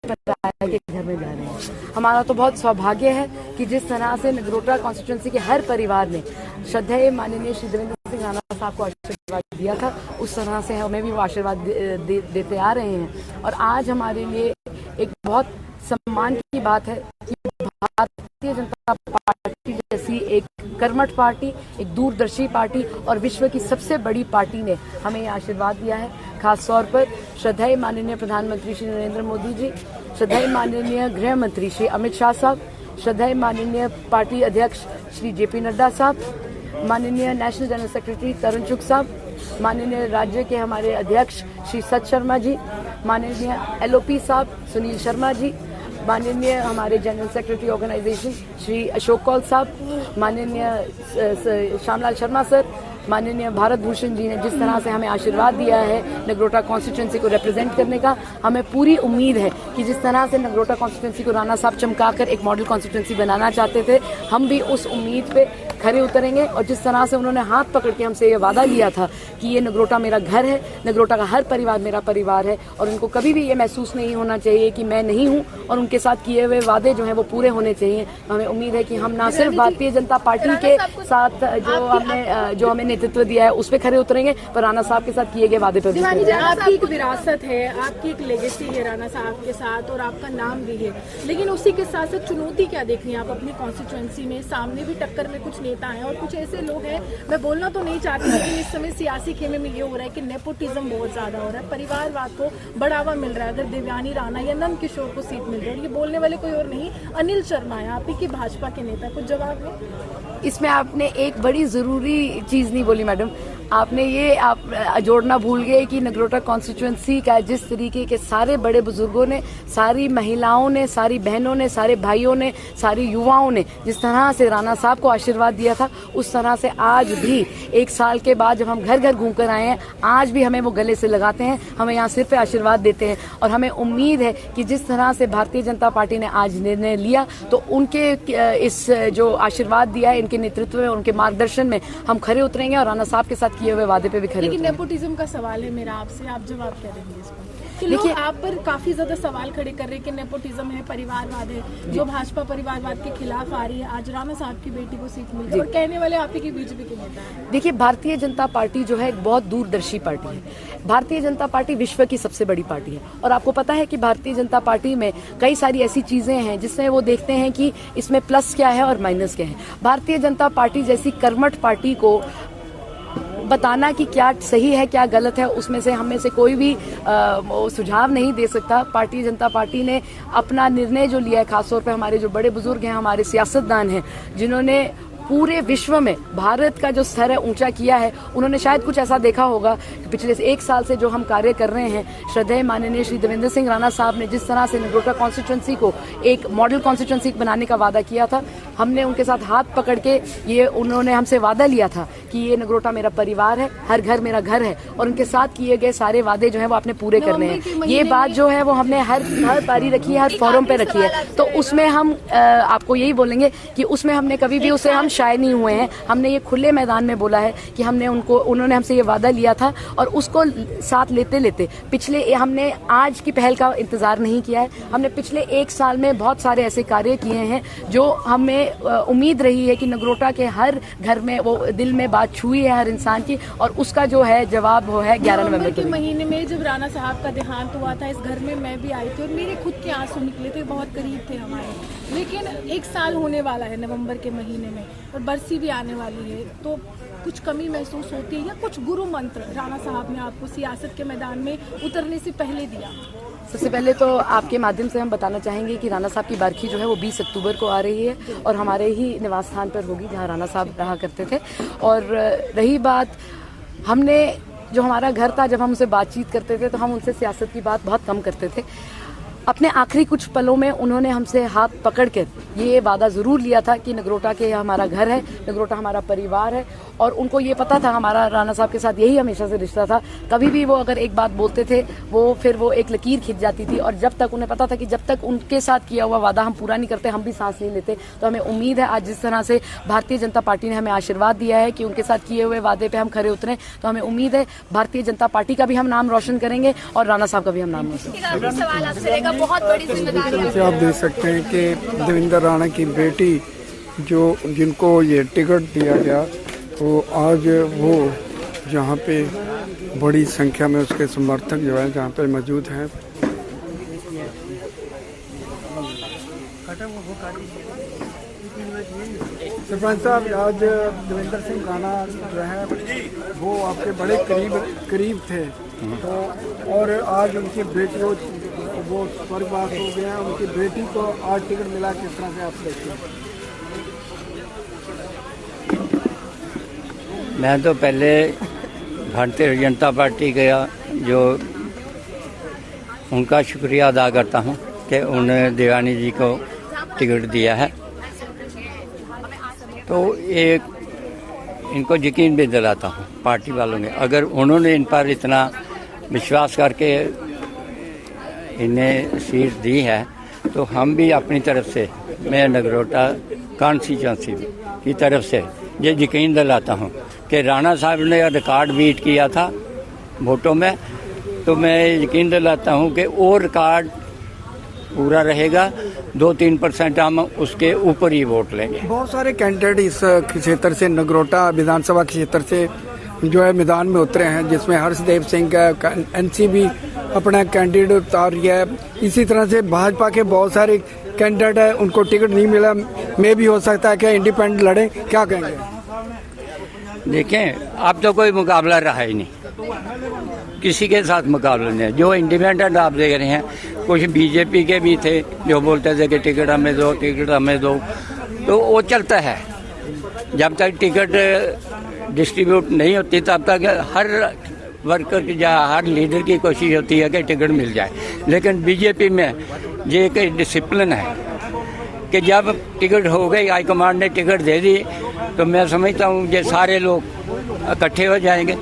पराया के घर में जा रहे हैं। हमारा तो बहुत सौभाग्य है कि जिस तरह से नगरोटा कॉन्स्टिट्यूंसी के हर परिवार ने श्रद्धेय माननीय श्री देवेंद्र सिंह राणा साहब को आशीर्वाद दिया था, उस तरह से हमें भी वो आशीर्वाद देते आ रहे हैं। और आज हमारे लिए एक बहुत सम्मान की बात है कि भारतीय जनता पार्टी जैसी एक कर्मठ पार्टी, एक दूरदर्शी पार्टी और विश्व की सबसे बड़ी पार्टी ने हमें ये आशीर्वाद दिया है। खास तौर पर श्रद्धेय माननीय प्रधानमंत्री श्री नरेंद्र मोदी जी, श्रद्धेय माननीय गृह मंत्री श्री अमित शाह साहब, श्रद्धेय माननीय पार्टी अध्यक्ष श्री जेपी नड्डा साहब, माननीय नेशनल जनरल सेक्रेटरी तरुण चुग साहब, माननीय राज्य के हमारे अध्यक्ष श्री सत शर्मा जी, माननीय एलओपी साहब सुनील शर्मा जी, माननीय हमारे general secretary organisation Shri Ashok Kaul साहब, माननीय श्यामलाल शर्मा सर, माननीय भारत भूषण जी ने जिस तरह से हमें आशीर्वाद दिया है नगरोटा कॉन्स्टिट्यूंसी को रिप्रेजेंट करने का, हमें पूरी उम्मीद है कि जिस तरह से नगरोटा कॉन्स्टिट्यूंसी को राणा साहब चमकाकर एक मॉडल कॉन्स्टिट्यूंसी बनाना चाहते थे, हम भी उस उम्मीद पे खरे उतरेंगे। और जिस तरह से उन्होंने हाथ पकड़ के हमसे ये वादा लिया था कि ये नगरोटा मेरा घर है, नगरोटा का हर परिवार मेरा परिवार है और उनको कभी भी ये महसूस नहीं होना चाहिए कि मैं नहीं हूँ, और उनके साथ किए हुए वादे जो हैं वो पूरे होने चाहिए। हमें उम्मीद है कि हम ना सिर्फ भारतीय जनता पार्टी के साथ जो हमें नेतृत्व दिया है उस पर खरे उतरेंगे, पर राणा साहब के साथ किए गए वादे पर भी। आपकी एक विरासत है, आपकी एक लेगेसी है राणा साहब के साथ और आपका नाम भी है, लेकिन उसी के साथ साथ चुनौती क्या देख रही हैं आप अपनी कॉन्स्टिट्यूएंसी में? सामने भी टक्कर में कुछ नेता हैं और कुछ ऐसे लोग हैं, मैं बोलना तो नहीं चाहती, लेकिन इस समय सियासी खेमे में ये हो रहा है कि नेपोटिज्म बहुत ज्यादा हो रहा है, परिवारवाद को बढ़ावा मिल रहा है। अगर देवयानी राणा या नंद किशोर को सीट मिल रही है, ये बोलने वाले कोई और नहीं अनिल शर्मा है, आप ही की भाजपा के नेता, कुछ जवाब है? इसमें आपने एक बड़ी जरूरी चीज नहीं बोली मैडम, आपने ये आप जोड़ना भूल गए कि नगरोटा कॉन्स्टिट्यूंसी का जिस तरीके के सारे बड़े बुजुर्गों ने, सारी महिलाओं ने, सारी बहनों ने, सारे भाइयों ने, सारी युवाओं ने जिस तरह से राणा साहब को आशीर्वाद दिया था, उस तरह से आज भी 1 साल के बाद जब हम घर घर घूम कर आए हैं, आज भी हमें वो गले से लगाते हैं, हमें यहाँ सिर पे आशीर्वाद देते हैं। और हमें उम्मीद है कि जिस तरह से भारतीय जनता पार्टी ने आज निर्णय लिया, तो उनके इस जो आशीर्वाद दिया है, इनके नेतृत्व में, उनके मार्गदर्शन में हम खरे उतरेंगे और राणा साहब के साथ किए हुए वादे पे भी खरे। लेकिन नेपोटिज्म का सवाल है मेरा आपसे, आप जवाब क्या देंगे इस पर? देखिए, आप पर काफी ज्यादा सवाल खड़े कर रहे हैं कि नेपोटिज्म है, परिवारवाद है, जो भाजपा परिवारवाद के खिलाफ आ रही है। आज राणा साहब की बेटी को सीट मिली और कहने वाले आप ही की बीजेपी के नेता है। देखिए, भारतीय जनता पार्टी जो है एक बहुत दूरदर्शी पार्टी है। भारतीय जनता पार्टी विश्व की सबसे बड़ी पार्टी है और आपको पता है कि भारतीय जनता पार्टी में कई सारी ऐसी चीजें हैं जिसमें वो देखते हैं कि इसमें प्लस क्या है और माइनस क्या है। भारतीय जनता पार्टी जैसी कर्मठ पार्टी को बताना कि क्या सही है क्या गलत है, उसमें से हम में से कोई भी सुझाव नहीं दे सकता। भारतीय जनता पार्टी ने अपना निर्णय जो लिया है, खासतौर पे हमारे जो बड़े बुजुर्ग हैं, हमारे सियासतदान हैं, जिन्होंने पूरे विश्व में भारत का जो स्तर है ऊंचा किया है, उन्होंने शायद कुछ ऐसा देखा होगा कि पिछले 1 साल से जो हम कार्य कर रहे हैं, श्रद्धेय माननीय श्री देवेंद्र सिंह राणा साहब ने जिस तरह से नगरोटा कॉन्स्टिट्यूंसी को एक मॉडल कॉन्स्टिट्यूंसी बनाने का वादा किया था, हमने उनके साथ हाथ पकड़ के ये उन्होंने हमसे वादा लिया था कि ये नगरोटा मेरा परिवार है, हर घर मेरा घर है, और उनके साथ किए गए सारे वादे जो है वो आपने पूरे करने हैं। ये बात जो है वो हमने हर बारी रखी है, हर फोरम पे रखी है, तो उसमें हम आपको यही बोलेंगे कि उसमें हमने कभी भी उसे हम शायद नहीं हुए हैं। हमने ये खुले मैदान में बोला है कि उन्होंने हमसे ये वादा लिया था और उसको साथ लेते लेते हमने आज की पहल का इंतजार नहीं किया है। हमने पिछले 1 साल में बहुत सारे ऐसे कार्य किए हैं जो हमें उम्मीद रही है कि नगरोटा के हर घर में वो दिल में बात छुई है हर इंसान की, और उसका जो है जवाब वो है 11 नवंबर के महीने में जब राणा साहब का देहांत हुआ था, इस घर में मैं भी आई थी और मेरे खुद के आंसू निकले थे, बहुत करीब थे हमारे। लेकिन 1 साल होने वाला है नवंबर के महीने में और बरसी भी आने वाली है, तो कुछ कमी महसूस होती है या कुछ गुरु मंत्र राणा साहब ने आपको सियासत के मैदान में उतरने से पहले दिया? सबसे पहले तो आपके माध्यम से हम बताना चाहेंगे कि राणा साहब की बारखी जो है वो 20 अक्टूबर को आ रही है और हमारे ही निवास स्थान पर होगी जहाँ राणा साहब रहा करते थे। और रही बात, हमने जो हमारा घर था, जब हम उनसे बातचीत करते थे तो हम उनसे सियासत की बात बहुत कम करते थे। अपने आखिरी कुछ पलों में उन्होंने हमसे हाथ पकड़कर ये वादा जरूर लिया था कि नगरोटा के हमारा घर है, नगरोटा हमारा परिवार है, और उनको ये पता था, हमारा राणा साहब के साथ यही हमेशा से रिश्ता था। कभी भी वो अगर एक बात बोलते थे फिर वो एक लकीर खिंच जाती थी, और जब तक उन्हें पता था कि जब तक उनके साथ किया हुआ वादा हम पूरा नहीं करते, हम भी सांस नहीं लेते। तो हमें उम्मीद है आज जिस तरह से भारतीय जनता पार्टी ने हमें आशीर्वाद दिया है कि उनके साथ किए हुए वादे पे हम खरे उतरे, तो हमें उम्मीद है भारतीय जनता पार्टी का भी हम नाम रोशन करेंगे और राणा साहब का भी हम नाम रोशन करेंगे। बहुत बड़ी जिम्मेदारी जैसे आप देख सकते हैं कि देवेंद्र राणा की बेटी जिनको ये टिकट दिया गया, तो आज वो जहाँ पे बड़ी संख्या में उसके समर्थक जो है जहाँ पे मौजूद हैं। सरपंच साहब, आज देवेंद्र सिंह राणा जो है वो आपके बड़े करीब थे, तो और आज उनकी बेटी वो स्वर्गवास हो गए हैं, उनकी बेटी को आज टिकट मिला, किस तरह से आप देखते हैं? मैं तो पहले भारतीय जनता पार्टी का जो उनका शुक्रिया अदा करता हूं कि उन्होंने देवानी जी को टिकट दिया है, तो एक इनको यकीन भी दिलाता हूं पार्टी वालों ने, अगर उन्होंने इन पर इतना विश्वास करके इन्हें सीट दी है तो हम भी अपनी तरफ से, मैं नगरोटा कॉन्स्टिट्यूंसी की तरफ से ये यकीन दिलाता हूं कि राणा साहब ने रिकॉर्ड बीट किया था वोटों में, तो मैं यकीन दिलाता हूं कि वो रिकॉर्ड पूरा रहेगा, 2-3% हम उसके ऊपर ही वोट लेंगे। बहुत सारे कैंडिडेट इस क्षेत्र से, नगरोटा विधानसभा क्षेत्र से जो है मैदान में उतरे हैं, जिसमें हर्षदेव सिंह का एनसीबी अपना कैंडिडेट उतार रही है। इसी तरह से भाजपा के बहुत सारे कैंडिडेट है, उनको टिकट नहीं मिला, में भी हो सकता है कि इंडिपेंडेंट लड़े, क्या कहेंगे? देखें, अब तो कोई मुकाबला रहा ही नहीं, किसी के साथ मुकाबला नहीं। जो इंडिपेंडेंट आप देख रहे हैं, कुछ बीजेपी के भी थे जो बोलते थे कि टिकट हमें दो, टिकट हमें दो, तो वो चलता है। जब तक टिकट डिस्ट्रीब्यूट नहीं होती तब तक हर वर्कर या हर लीडर की कोशिश होती है कि टिकट मिल जाए, लेकिन बीजेपी में ये एक डिसिप्लिन है कि जब टिकट हो गई, हाईकमांड ने टिकट दे दी, तो मैं समझता हूँ कि सारे लोग इकट्ठे हो जाएंगे।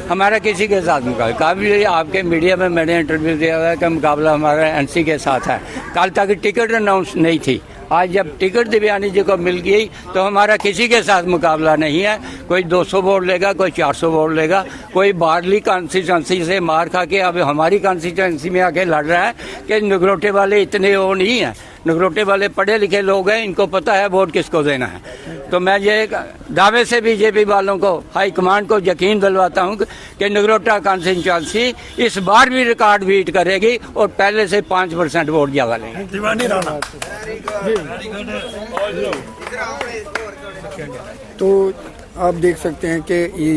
हमारा किसी के साथ मुकाबला, काफी आपके मीडिया में मैंने इंटरव्यू दिया हुआ है कि मुकाबला हमारा एनसी के साथ है। कल तक टिकट अनाउंस नहीं थी, आज जब टिकट देवयानी जी को मिल गई तो हमारा किसी के साथ मुकाबला नहीं है। कोई 200 वोट लेगा, कोई 400 वोट लेगा, कोई बाहरली कॉन्स्टिट्यूंसी से मार खा के अब हमारी कॉन्स्टिट्यूंसी में आके लड़ रहा है कि नगरोटे वाले इतने वो नहीं है। नगरोटे वाले पढ़े लिखे लोग हैं, इनको पता है वोट किसको देना है। तो मैं ये दावे से बीजेपी वालों को, हाईकमांड को यकीन दिलवाता हूँ कि नगरोटा कॉन्स्टिट्यूंसी इस बार भी रिकॉर्ड बीट करेगी और पहले से 5% वोट ज्यादा लेंगे। दीवानी राणा तो आप देख सकते हैं कि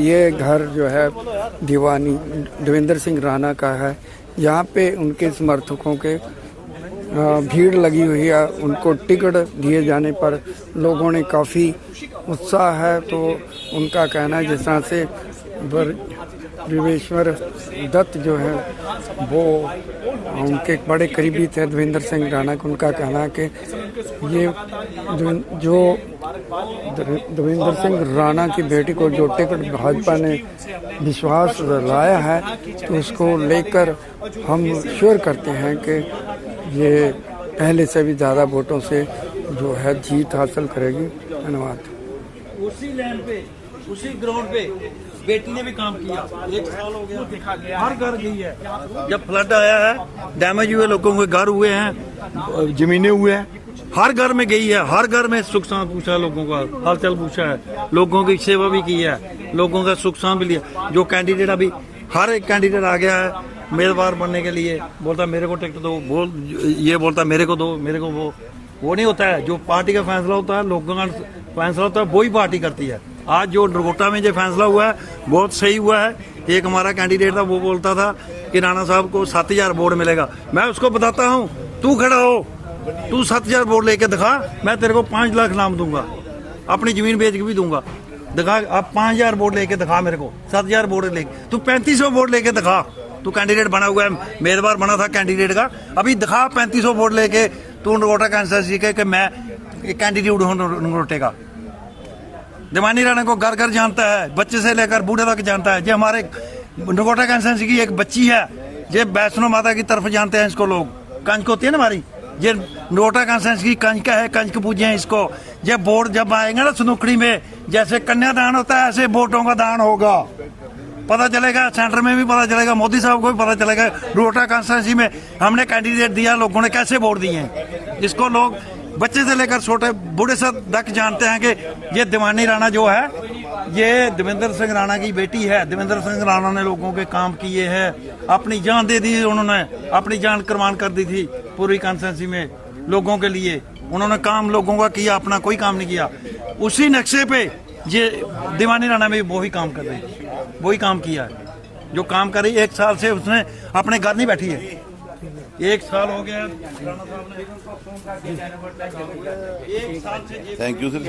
ये घर जो है दीवानी देवेंद्र सिंह राणा का है। यहाँ पे उनके समर्थकों के भीड़ लगी हुई है। उनको टिकट दिए जाने पर लोगों ने काफ़ी उत्साह है। तो उनका कहना है, जिस तरह से देवेश्वर दत्त जो है वो उनके बड़े करीबी थे देवेंद्र सिंह राणा को, उनका कहना है कि ये जो देवेंद्र सिंह राणा की बेटी को जो टिकट भाजपा ने विश्वास लाया है, तो उसको लेकर हम श्योर करते हैं कि ये पहले से भी ज़्यादा वोटों से जो है जीत हासिल करेगी। धन्यवाद। उसी लैंड पे, उसी ग्राउंड पे बेटी ने भी काम किया। 1 साल हो गया, हर घर गई है। जब फ्लड आया है, डैमेज हुए लोगों के घर हुए हैं, जमीनें हुए हैं, हर घर में गई है। हर घर में सुख शांत पूछा, लोगों का हालचाल पूछा है, लोगों की सेवा भी की है, लोगों का सुख शांत भी लिया। जो कैंडिडेट अभी हर एक कैंडिडेट आ गया है उम्मीदवार बनने के लिए, बोलता मेरे को टिकट दो, ये बोलता मेरे को दो, मेरे को वो नहीं होता है। जो पार्टी का फैसला होता है, लोगों का फैसला होता है, वही पार्टी करती है। आज जो नगरोटा में जो फैसला हुआ है बहुत सही हुआ है। एक हमारा कैंडिडेट था, वो बोलता था कि राणा साहब को 7000 वोट मिलेगा। मैं उसको बताता हूँ, तू खड़ा हो, तू 7000 वोट लेके दिखा, मैं तेरे को 5 लाख नाम दूंगा, अपनी जमीन बेच के भी दूंगा। दिखा, आप 5000 वोट लेके दिखा मेरे को, 7000 वोट लेके, तू 3500 वोट लेके दिखा। तू कैंडिडेट बना हुआ है, उम्मीदवार बना था कैंडिडेट का, अभी दिखा 3500 वोट लेके तू नगरोटा कांस्टिट्यूंसी के कि मैं कैंडिडेट हूँ नगरोटे का। देवानी राणा को घर घर जानता है, बच्चे से लेकर बूढ़े तक जानता है। जो हमारे नगरोटा कांस्टिट्यूंसी की एक बच्ची है, ये वैष्णो माता की तरफ जानते हैं इसको लोग। कंजक होती है ना हमारी, ये नगरोटा कांस्टिट्यूंसी की कंजक है, कंजक पूजे हैं इसको। ये वोट जब आएगा ना सुनुखड़ी में, जैसे कन्यादान होता है ऐसे वोटों का दान होगा। पता चलेगा, सेंटर में भी पता चलेगा, मोदी साहब को भी पता चलेगा रोहटा कॉन्स्टिट्यूंसी में हमने कैंडिडेट दिया, लोगों ने कैसे वोट दिए हैं। इसको लोग बच्चे से लेकर छोटे बूढ़े से तक जानते हैं कि ये दीवानी राणा जो है ये देवेंद्र सिंह राणा की बेटी है। देवेंद्र सिंह राणा ने लोगों के काम किए हैं, अपनी जान दे दी, उन्होंने अपनी जान कुर्बान कर दी थी पूरी कॉन्स्टिट्यूंसी में लोगों के लिए। उन्होंने काम लोगों का किया, अपना कोई काम नहीं किया। उसी नक्शे पे ये दीवानी राणा में वही काम कर रही है, वही काम किया है जो काम कर रही। 1 साल से उसने अपने घर नहीं बैठी है, 1 साल हो गया राणा साहब ने। Thank you sir,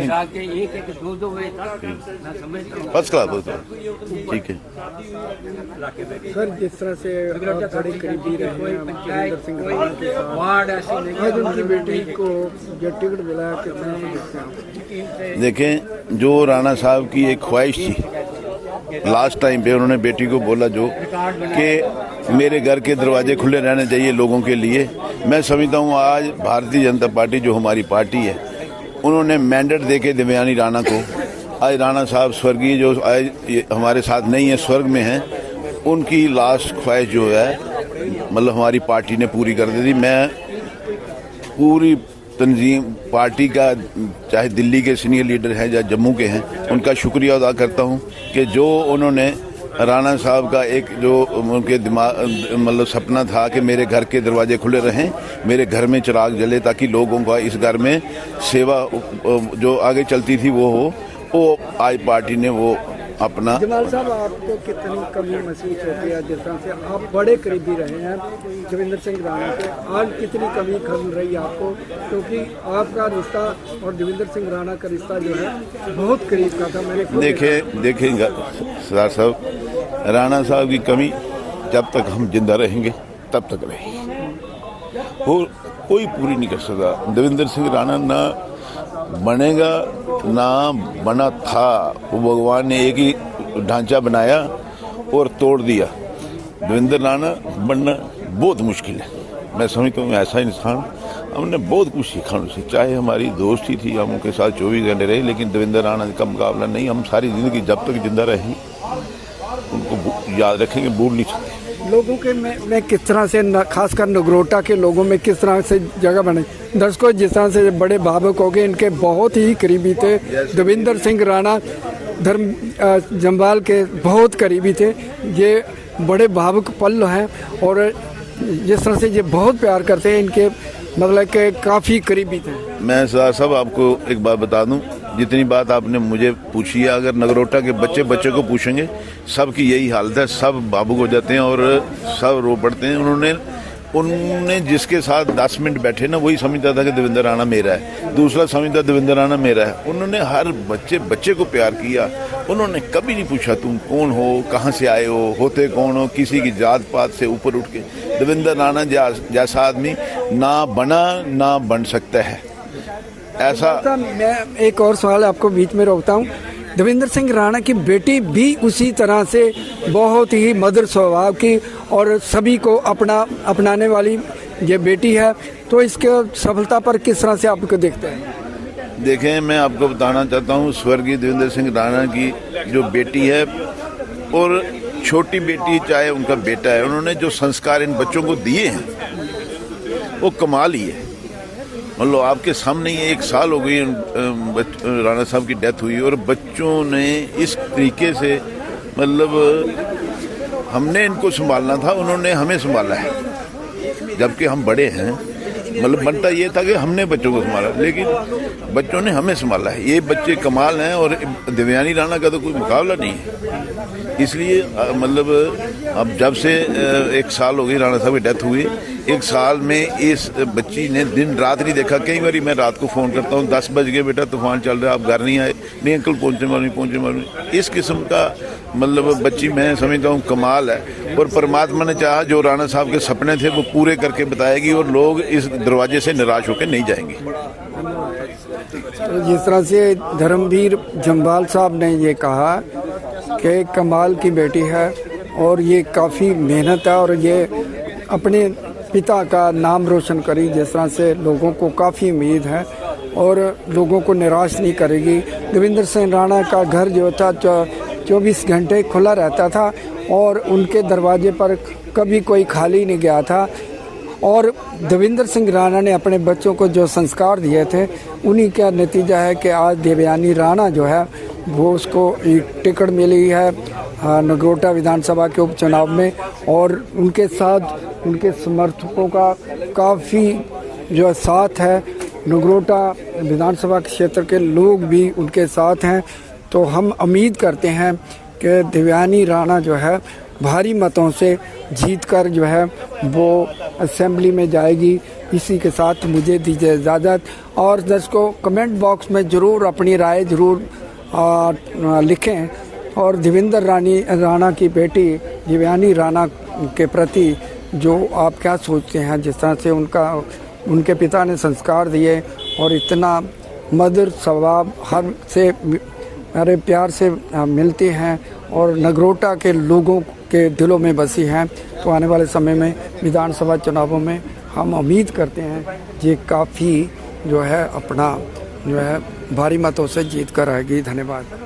first class ठीक है सर। जिस तरह से बड़े करीबी रहे हैं देवेंद्र सिंह राणा के साथ, आज उनकी बेटी को जो टिकट मिला, कितना देखते हैं? देखें, जो राणा साहब की एक ख्वाहिश थी लास्ट टाइम पे, उन्होंने बेटी को बोला जो कि मेरे घर के दरवाजे खुले रहने चाहिए लोगों के लिए। मैं समझता हूँ आज भारतीय जनता पार्टी जो हमारी पार्टी है, उन्होंने मैंडेट देके देवयानी राणा को, आज राणा साहब स्वर्गीय जो आज हमारे साथ नहीं है, स्वर्ग में हैं, उनकी लास्ट ख्वाहिश जो है मतलब हमारी पार्टी ने पूरी कर दी थी। मैं पूरी तंजीम पार्टी का, चाहे दिल्ली के सीनियर लीडर हैं या जम्मू के हैं, उनका शुक्रिया अदा करता हूं कि जो उन्होंने राणा साहब का एक जो उनके दिमाग मतलब सपना था कि मेरे घर के दरवाजे खुले रहें, मेरे घर में चिराग जले, ताकि लोगों का इस घर में सेवा जो आगे चलती थी वो आज पार्टी ने वो अपना। जमाल साहब, आपको कितनी कमी महसूस होती है जिस तरह से आप बड़े करीबी रहे हैं देवेंद्र सिंह राणा के, आज कितनी कमी खल रही है आपको? क्योंकि आपका रिश्ता और देवेंद्र सिंह राणा का रिश्ता जो है बहुत करीब का था। मैंने देखेंगे सरदार साहब, राणा साहब की कमी जब तक हम जिंदा रहेंगे तब तक रहेगी, वो कोई पूरी नहीं कर सकता। देवेंद्र सिंह राणा ना बनेगा ना बना था, वो भगवान ने एक ही ढांचा बनाया और तोड़ दिया। देवेंद्र राणा बनना बहुत मुश्किल है। मैं समझता हूँ ऐसा इंसान, हमने बहुत कुछ सीखा उनसे, चाहे हमारी दोस्ती थी, हम उनके साथ 24 घंटे रहे, लेकिन देवेंद्र राणा का मुकाबला नहीं। हम सारी जिंदगी जब तक जिंदा रहें उनको याद रखेंगे, भूल नहीं सकते। लोगों के में किस तरह से खासकर नगरोटा के लोगों में किस तरह से जगह बने? दर्शकों, जिस तरह से बड़े भावुक हो गए, इनके बहुत ही करीबी थे देवेंद्र सिंह राणा, जम्वाल के बहुत करीबी थे। ये बड़े भावुक पल हैं और जिस तरह से ये बहुत प्यार करते हैं, इनके मतलब के काफ़ी करीबी थे। मैं साहब आपको एक बात बता दूं, जितनी बात आपने मुझे पूछी है, अगर नगरोटा के बच्चे को पूछेंगे, सब की यही हालत है, सब भावुक हो जाते हैं और सब रो पड़ते हैं। उन्होंने जिसके साथ 10 मिनट बैठे ना, वही समझता था कि देवेंद्र राणा मेरा है, दूसरा समझता देवेंद्र राणा मेरा है। उन्होंने हर बच्चे को प्यार किया। उन्होंने कभी नहीं पूछा तुम कौन हो, कहाँ से आए हो, होते कौन हो, किसी की जात पात से ऊपर उठ के। देवेंद्र राणा जैसा आदमी ना बना ना बन सकता है। ऐसा मैं एक और सवाल आपको बीच में रोकता हूँ। देवेंद्र सिंह राणा की बेटी भी उसी तरह से बहुत ही मधुर स्वभाव की और सभी को अपनाने वाली ये बेटी है, तो इसके सफलता पर किस तरह से आपको देखते हैं? देखें, मैं आपको बताना चाहता हूँ, स्वर्गीय देवेंद्र सिंह राणा की जो बेटी है और छोटी बेटी चाहे उनका बेटा है, उन्होंने जो संस्कार इन बच्चों को दिए हैं वो कमाल ही है। मतलब आपके सामने ही 1 साल हो गई राणा साहब की डेथ हुई और बच्चों ने इस तरीके से, मतलब हमने इनको संभालना था, उन्होंने हमें संभाला है। जबकि हम बड़े हैं, मतलब बनता ये था कि हमने बच्चों को संभाला, लेकिन बच्चों ने हमें संभाला है। ये बच्चे कमाल हैं और देवयानी राणा का तो कोई मुकाबला नहीं है। इसलिए मतलब अब जब से 1 साल हो गई राणा साहब की डेथ हुई, 1 साल में इस बच्ची ने दिन रात नहीं देखा। कई बार मैं रात को फ़ोन करता हूँ, 10 बज गए बेटा, तूफान चल रहा है, आप घर नहीं आए, नहीं अंकल पहुँचे मालूम। इस किस्म का मतलब बच्ची मैं समझता हूँ कमाल है। और परमात्मा ने चाहा जो राणा साहब के सपने थे वो पूरे करके बताएगी और लोग इस दरवाजे से निराश होकर नहीं जाएंगे। जिस तरह से धर्मवीर जम्वाल साहब ने ये कहा कि कमाल की बेटी है और ये काफ़ी मेहनत है और ये अपने पिता का नाम रोशन करी, जिस तरह से लोगों को काफ़ी उम्मीद है और लोगों को निराश नहीं करेगी। देवेंद्र सिंह राणा का घर जो था 24 घंटे खुला रहता था और उनके दरवाजे पर कभी कोई खाली नहीं गया था। और देवेंद्र सिंह राणा ने अपने बच्चों को जो संस्कार दिए थे, उन्हीं का नतीजा है कि आज देवयानी राणा जो है वो उसको एक टिकट मिली है नगरोटा विधानसभा के उपचुनाव में। और उनके साथ उनके समर्थकों का काफ़ी जो साथ है, नगरोटा विधानसभा क्षेत्र के लोग भी उनके साथ हैं। तो हम उम्मीद करते हैं कि देवयानी राणा जो है भारी मतों से जीतकर जो है वो असेंबली में जाएगी। इसी के साथ मुझे दीजिए इजाज़त। और दर्शकों, कमेंट बॉक्स में ज़रूर अपनी राय ज़रूर लिखें और देवेंद्र राणा की बेटी देवयानी राणा के प्रति जो आप क्या सोचते हैं, जिस तरह से उनके पिता ने संस्कार दिए और इतना मधुर स्वभाव हर से अरे प्यार से मिलती हैं और नगरोटा के लोगों के दिलों में बसी हैं। तो आने वाले समय में विधानसभा चुनावों में हम उम्मीद करते हैं ये काफ़ी जो है अपना जो है भारी मतों से जीत कर आएगी। धन्यवाद।